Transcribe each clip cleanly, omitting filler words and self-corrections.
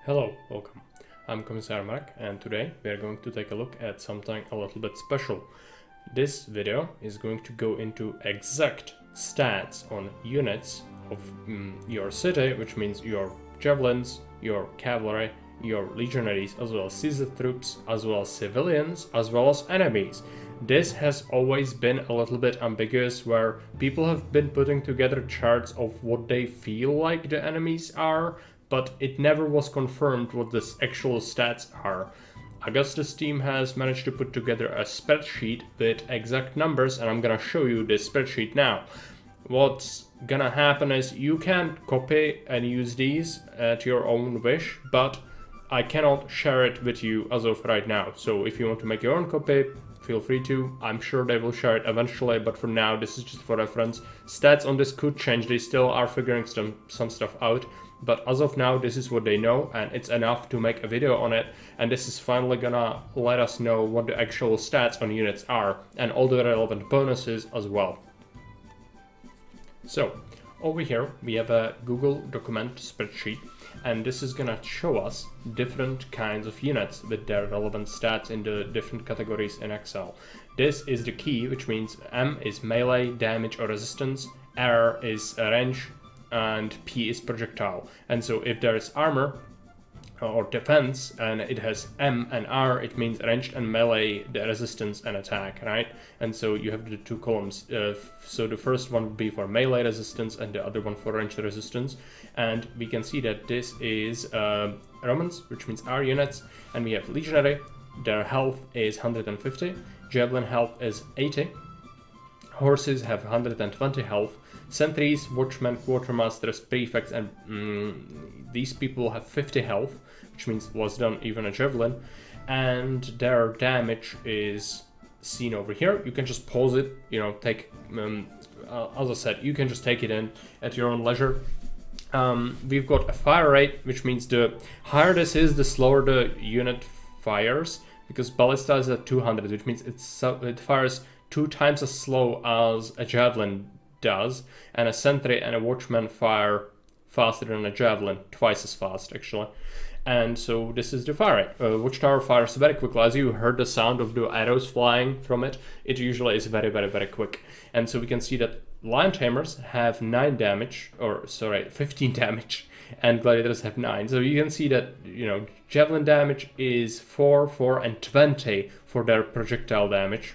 Hello, welcome. I'm Commissar Mark, and today we are going to take a look at something a little bit special. This video is going to go into exact stats on units of your city, which means your javelins, your cavalry, your legionaries, as well as Caesar troops, as well as civilians, as well as enemies. This has always been a little bit ambiguous, where people have been putting together charts of what they feel like the enemies are, but it never was confirmed what the actual stats are. Augustus team has managed to put together a spreadsheet with exact numbers, and I'm gonna show you this spreadsheet now. What's gonna happen is you can copy and use these at your own wish, but I cannot share it with you as of right now. So if you want to make your own copy, feel free to. I'm sure they will share it eventually, but for now this is just for reference. Stats on this could change, they still are figuring some stuff out. But as of now, this is what they know, and it's enough to make a video on it. And this is finally gonna let us know what the actual stats on units are, and all the relevant bonuses as well. So, over here, we have a Google document spreadsheet, and this is gonna show us different kinds of units with their relevant stats in the different categories in Excel. This is the key, which means M is melee, damage or resistance, R is range, and P is projectile. And so if there is armor or defense and it has M and R, it means ranged and melee, the resistance and attack, right? And so you have the two columns. So the first one would be for melee resistance and the other one for ranged resistance. And we can see that this is Romans, which means R units, and we have legionary. Their health is 150, javelin health is 80, horses have 120 health, sentries, watchmen, quartermasters, prefects, and these people have 50 health, which means was done even a javelin, and their damage is seen over here. You can just pause it, take, as I said, you can just take it in at your own leisure. We've got a fire rate, which means the higher this is, the slower the unit fires, because ballista is at 200, which means it fires 2 times as slow as a javelin does, and a sentry and a watchman fire faster than a javelin, twice as fast actually. And so this is the fire rate. Watchtower fires very quickly. As you heard the sound of the arrows flying from it, it usually is very, very, very quick. And so we can see that lion tamers have 15 damage, and gladiators have 9. So you can see that, javelin damage is 4, 4, and 20 for their projectile damage.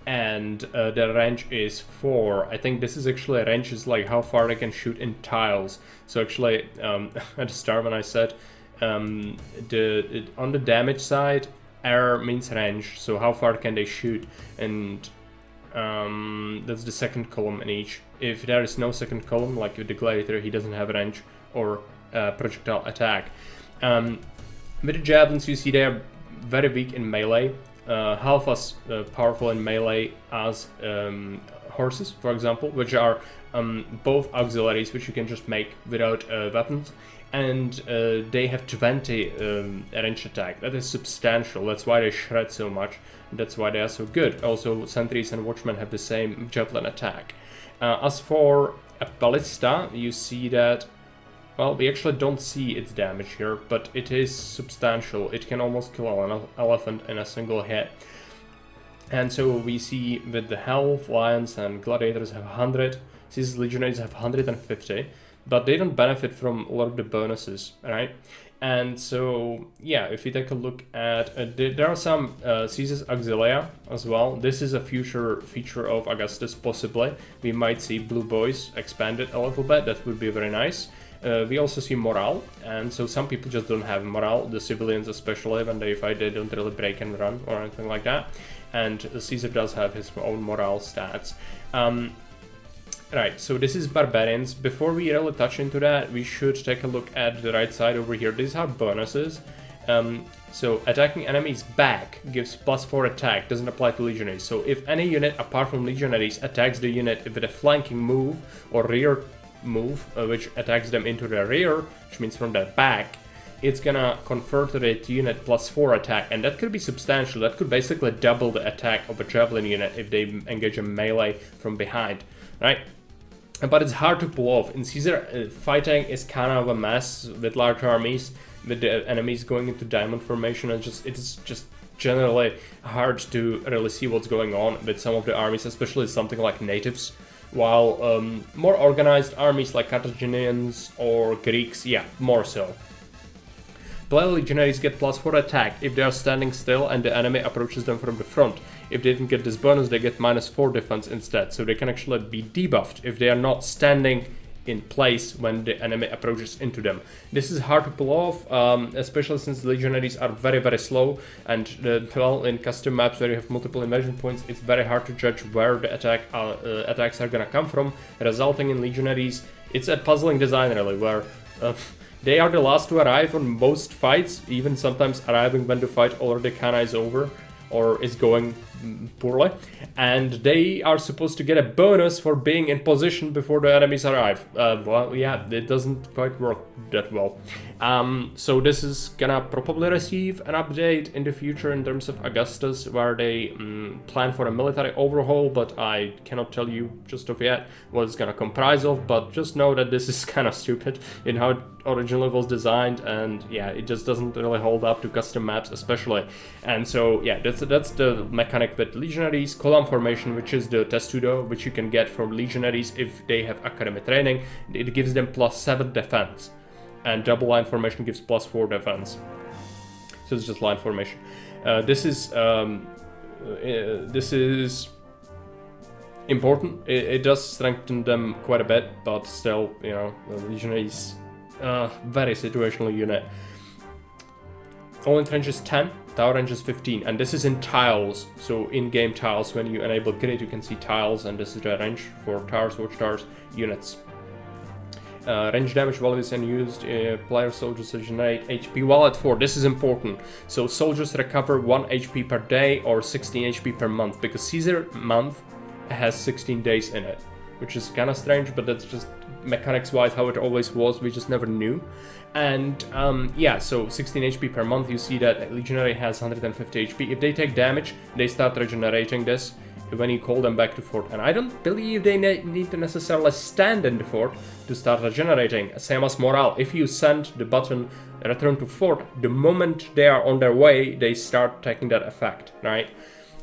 And the range is 4. I think this is actually, range is like how far they can shoot in tiles. So actually, at the start when I said on the damage side, R means range, so how far can they shoot, and that's the second column in each. If there is no second column, like with the gladiator, he doesn't have range or projectile attack. With the javelins, you see they are very weak in melee. Half as powerful in melee as horses, for example, which are both auxiliaries, which you can just make without weapons, and they have 20 range attack. That is substantial. That's why they shred so much. That's why they are so good. Also, sentries and watchmen have the same javelin attack. As for a ballista, you see that, well, we actually don't see its damage here, but it is substantial. It can almost kill an elephant in a single hit. And so we see with the health, lions and gladiators have 100, these legionaries have 150, but they don't benefit from a lot of the bonuses, right? And so, yeah, if you take a look at, there are some Caesar's Auxilia as well. This is a future feature of Augustus, possibly. We might see blue boys expanded a little bit. That would be very nice. We also see morale, and so some people just don't have morale, the civilians especially, when they fight they don't really break and run or anything like that, and Caesar does have his own morale stats. Right, so this is barbarians. Before we really touch into that, we should take a look at the right side over here. These are bonuses. So attacking enemies back gives +4 attack, doesn't apply to legionaries. So if any unit apart from legionaries attacks the unit with a flanking move or rear move, which attacks them into their rear, which means from their back, it's gonna convert that unit +4 attack, and that could be substantial. That could basically double the attack of a javelin unit if they engage a melee from behind, right? but it's hard to pull off. In Caesar, fighting is kind of a mess with large armies, with the enemies going into diamond formation, and it's just generally hard to really see what's going on with some of the armies, especially something like natives. While more organized armies like Carthaginians or Greeks, yeah, more so. Player legionaries get +4 attack if they are standing still and the enemy approaches them from the front. If they didn't get this bonus, they get -4 defense instead, so they can actually be debuffed if they are not standing in place when the enemy approaches into them. This is hard to pull off, especially since legionaries are very slow, and well, in custom maps where you have multiple invasion points, it's very hard to judge where the attacks are gonna come from, resulting in legionaries. It's a puzzling design really, where they are the last to arrive on most fights, even sometimes arriving when the fight already kinda is over or is going poorly, and they are supposed to get a bonus for being in position before the enemies arrive. Well, yeah, it doesn't quite work that well. So this is gonna probably receive an update in the future in terms of Augustus, where they plan for a military overhaul, but I cannot tell you just of yet what it's gonna comprise of, but just know that this is kind of stupid in how it originally was designed, and yeah, it just doesn't really hold up to custom maps especially. And so yeah, that's the mechanic with legionaries. Column formation, which is the testudo, which you can get from legionaries if they have academy training, it gives them +7 defense, and double line formation gives +4 defense. So it's just line formation. This is important. It does strengthen them quite a bit, but still, you know, the legionaries very situational unit. All in range is 10, tower range is 15, and this is in tiles, so in-game tiles. When you enable grid, you can see tiles, and this is the range for towers, watchtowers, units. Range damage value is unused. Player soldiers generate HP while at 4. This is important. So soldiers recover 1 HP per day or 16 HP per month, because Caesar month has 16 days in it, which is kind of strange, but that's just mechanics-wise how it always was. We just never knew. And yeah, so 16 HP per month. You see that a legionary has 150 HP. If they take damage, they start regenerating this when you call them back to fort. And I don't believe they need to necessarily stand in the fort to start regenerating. Same as morale. If you send the button return to fort, the moment they are on their way, they start taking that effect, right?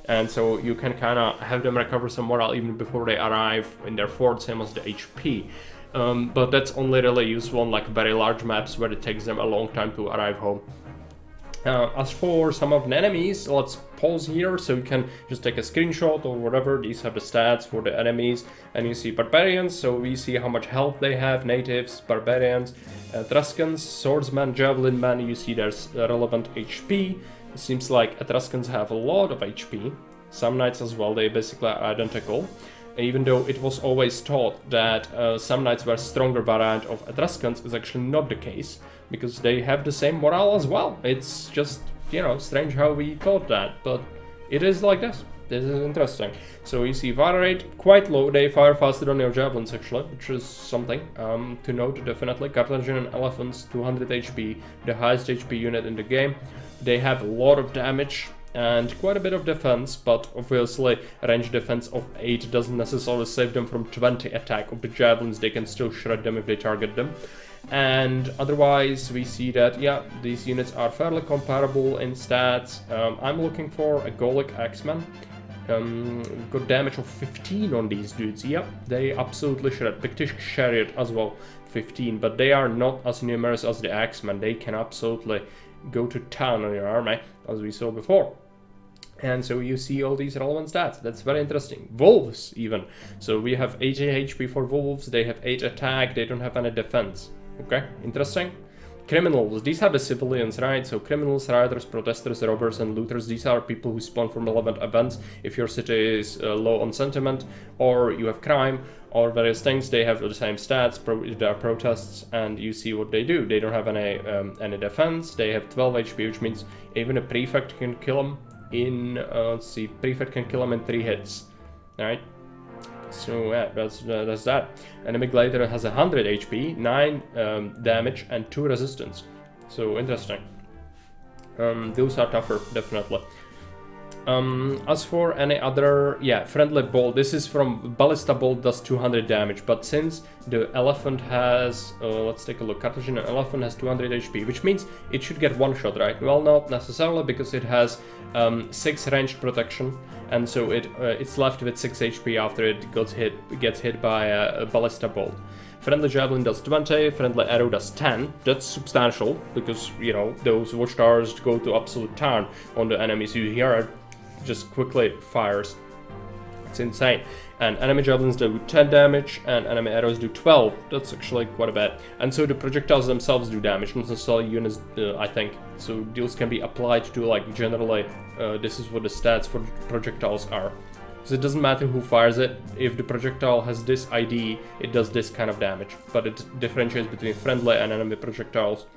And so you can kind of have them recover some morale even before they arrive in their fort, same as the HP. But that's only really useful on like very large maps where it takes them a long time to arrive home. As for some of the enemies, let's pause here so you can just take a screenshot or whatever. These are the stats for the enemies, and you see barbarians, so we see how much health they have, natives, barbarians, Etruscans, swordsmen, javelin men, you see there's relevant HP. It seems like Etruscans have a lot of HP, some knights as well, they basically are identical. Even though it was always thought that some knights were stronger variant of Etruscans, is actually not the case, because they have the same morale as well. It's just, you know, strange how we thought that, but it is like this. This is interesting. So you see fire rate quite low, they fire faster than your javelins actually, which is something to note definitely. Carthaginian elephants, 200 HP, the highest HP unit in the game. They have a lot of damage and quite a bit of defense, but obviously range defense of 8 doesn't necessarily save them from 20 attack of the javelins. They can still shred them if they target them. And otherwise we see that, yeah, these units are fairly comparable in stats. I'm looking for a Golic Axeman. We've got damage of 15 on these dudes. Yep, they absolutely shred. Pictish Chariot as well, 15, but they are not as numerous as the Axeman. They can absolutely go to town on your army, as we saw before. And so you see all these relevant stats. That's very interesting. Wolves even. So we have 80 HP for wolves, they have 8 attack, they don't have any defense. Okay, interesting. Criminals, these are the civilians, right? So criminals, rioters, protesters, robbers, and looters, these are people who spawn from relevant events. If your city is low on sentiment, or you have crime, or various things, they have the same stats. There are protests, and you see what they do. They don't have any defense. They have 12 HP, which means even a prefect can kill them in, let's see, prefect can kill them in 3 hits, right? So yeah, that's that. Enemy gladiator has 100 HP, 9 damage, and 2 resistance. So interesting. Those are tougher, definitely. As for any other, yeah, friendly bolt, this is from Ballista Bolt, does 200 damage, but since the elephant has, let's take a look, Carthaginian elephant has 200 HP, which means it should get one shot, right? Well, not necessarily, because it has 6 ranged protection, and so it's left with 6 HP after it gets hit by a Ballista Bolt. Friendly Javelin does 20, Friendly Arrow does 10. That's substantial, because, you know, those Watchtowers go to absolute town on the enemies. You hear it just quickly fires. It's insane. And enemy Javelins do 10 damage, and enemy Arrows do 12. That's actually quite a bit. And so the projectiles themselves do damage, not necessarily units, I think. So those can be applied to, like, generally, this is what the stats for projectiles are. So it doesn't matter who fires it, if the projectile has this ID, it does this kind of damage, but it differentiates between friendly and enemy projectiles.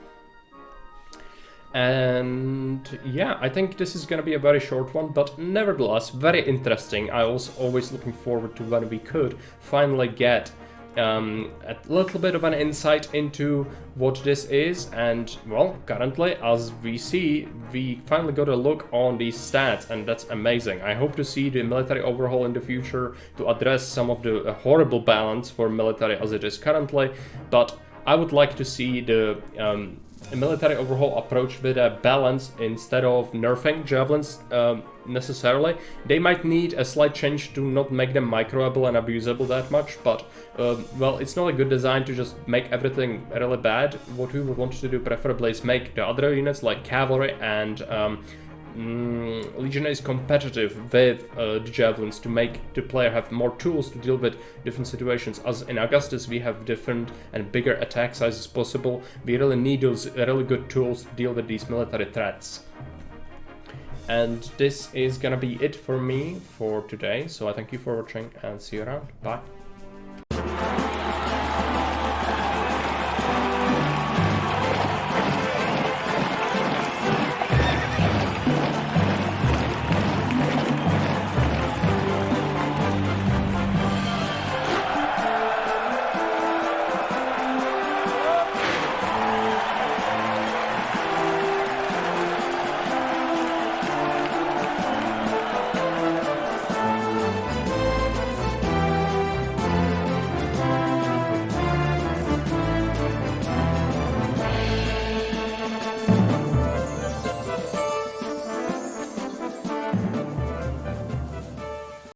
And yeah, I think this is gonna be a very short one, but nevertheless, very interesting. I was always looking forward to when we could finally get a little bit of an insight into what this is, and well, currently, as we see, we finally got a look on these stats, and that's amazing. I hope to see the military overhaul in the future to address some of the horrible balance for military as it is currently, but I would like to see the military overhaul approach with a balance instead of nerfing javelins necessarily. They might need a slight change to not make them microable and abusable that much, but well, it's not a good design to just make everything really bad. What we would want to do preferably is make the other units like cavalry and Legionaries competitive with the javelins to make the player have more tools to deal with different situations. As in Augustus we have different and bigger attack sizes possible, we really need those really good tools to deal with these military threats. And this is gonna be it for me for today, so I thank you for watching and see you around. Bye.